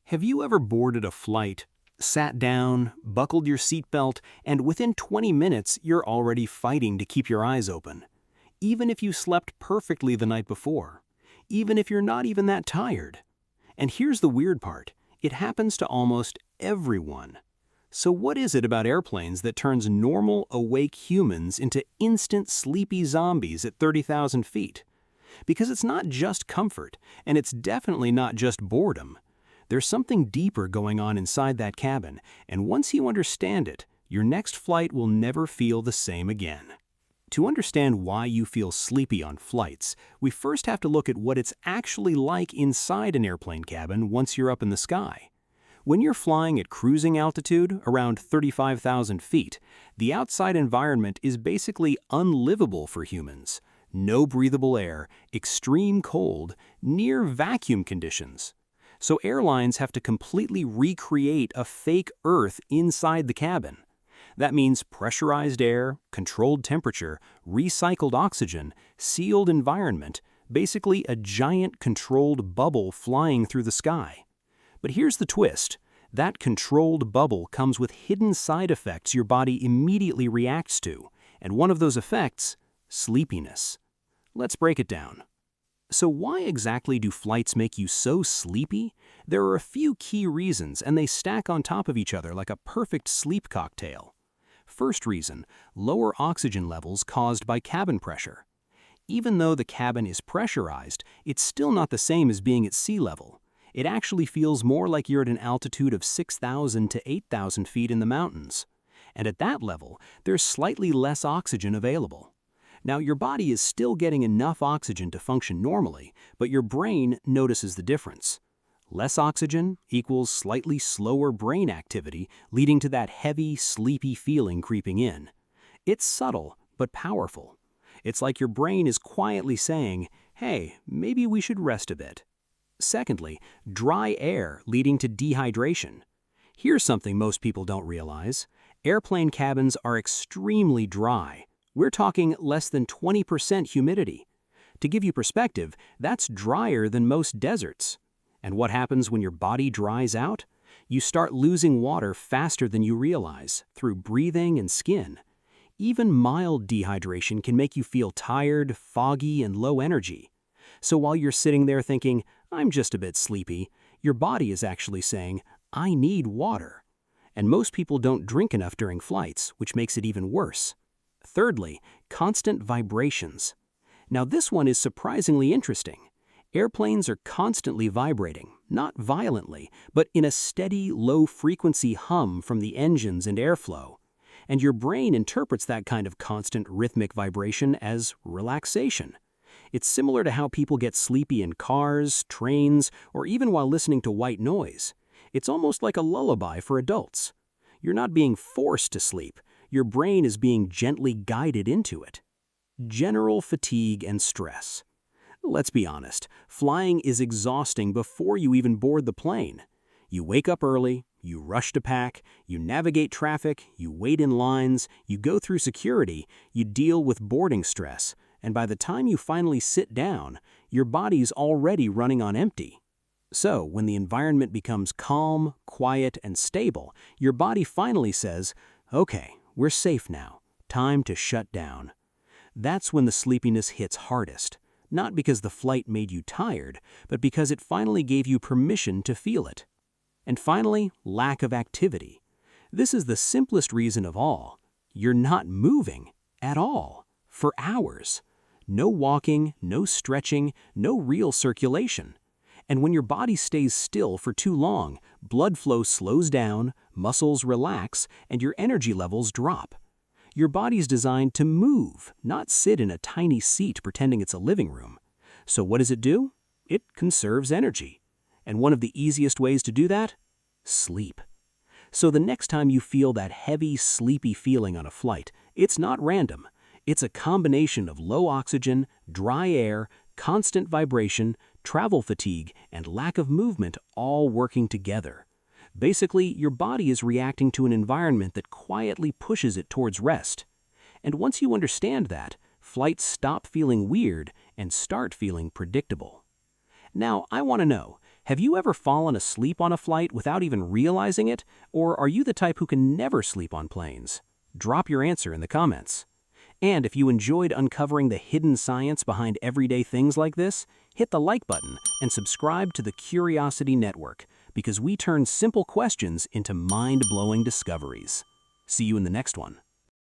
Have you ever boarded a flight, sat down, buckled your seatbelt, and within 20 minutes you're already fighting to keep your eyes open? Even if you slept perfectly the night before. Even if you're not even that tired. And here's the weird part. It happens to almost everyone. So what is it about airplanes that turns normal, awake humans into instant sleepy zombies at 30,000 feet? Because it's not just comfort, and it's definitely not just boredom. There's something deeper going on inside that cabin, and once you understand it, your next flight will never feel the same again. To understand why you feel sleepy on flights, we first have to look at what it's actually like inside an airplane cabin once you're up in the sky. When you're flying at cruising altitude, around 35,000 feet, the outside environment is basically unlivable for humans. No breathable air, extreme cold, near vacuum conditions. So airlines have to completely recreate a fake Earth inside the cabin. That means pressurized air, controlled temperature, recycled oxygen, sealed environment, basically a giant controlled bubble flying through the sky. But here's the twist. That controlled bubble comes with hidden side effects your body immediately reacts to, and one of those effects, sleepiness. Let's break it down. So why exactly do flights make you so sleepy? There are a few key reasons, and they stack on top of each other like a perfect sleep cocktail. First reason, lower oxygen levels caused by cabin pressure. Even though the cabin is pressurized, it's still not the same as being at sea level. It actually feels more like you're at an altitude of 6,000 to 8,000 feet in the mountains. And at that level, there's slightly less oxygen available. Now, your body is still getting enough oxygen to function normally, but your brain notices the difference. Less oxygen equals slightly slower brain activity, leading to that heavy, sleepy feeling creeping in. It's subtle, but powerful. It's like your brain is quietly saying, hey, maybe we should rest a bit. Secondly, dry air leading to dehydration. Here's something most people don't realize. Airplane cabins are extremely dry. We're talking less than 20% humidity. To give you perspective, that's drier than most deserts. And what happens when your body dries out? You start losing water faster than you realize, through breathing and skin. Even mild dehydration can make you feel tired, foggy, and low energy. So while you're sitting there thinking, I'm just a bit sleepy, your body is actually saying, I need water. And most people don't drink enough during flights, which makes it even worse. Thirdly, constant vibrations. Now this one is surprisingly interesting. Airplanes are constantly vibrating, not violently, but in a steady, low-frequency hum from the engines and airflow. And your brain interprets that kind of constant rhythmic vibration as relaxation. It's similar to how people get sleepy in cars, trains, or even while listening to white noise. It's almost like a lullaby for adults. You're not being forced to sleep. Your brain is being gently guided into it. General fatigue and stress. Let's be honest, flying is exhausting before you even board the plane. You wake up early, you rush to pack, you navigate traffic, you wait in lines, you go through security, you deal with boarding stress, and by the time you finally sit down, your body's already running on empty. So, when the environment becomes calm, quiet, and stable, your body finally says, okay, we're safe now. Time to shut down. That's when the sleepiness hits hardest. Not because the flight made you tired, but because it finally gave you permission to feel it. And finally, lack of activity. This is the simplest reason of all. You're not moving at all for hours. No walking, no stretching, no real circulation. And when your body stays still for too long, blood flow slows down, muscles relax, and your energy levels drop. Your body's designed to move, not sit in a tiny seat pretending it's a living room. So what does it do? It conserves energy. And one of the easiest ways to do that? Sleep. So the next time you feel that heavy, sleepy feeling on a flight, it's not random. It's a combination of low oxygen, dry air, constant vibration, travel fatigue, and lack of movement all working together. Basically, your body is reacting to an environment that quietly pushes it towards rest. And once you understand that, flights stop feeling weird and start feeling predictable. Now, I want to know, Have you ever fallen asleep on a flight without even realizing it, or are you the type who can never sleep on planes? Drop your answer in the comments. And if you enjoyed uncovering the hidden science behind everyday things like this, hit the like button and subscribe to the Curiosity Network, because we turn simple questions into mind-blowing discoveries. See you in the next one.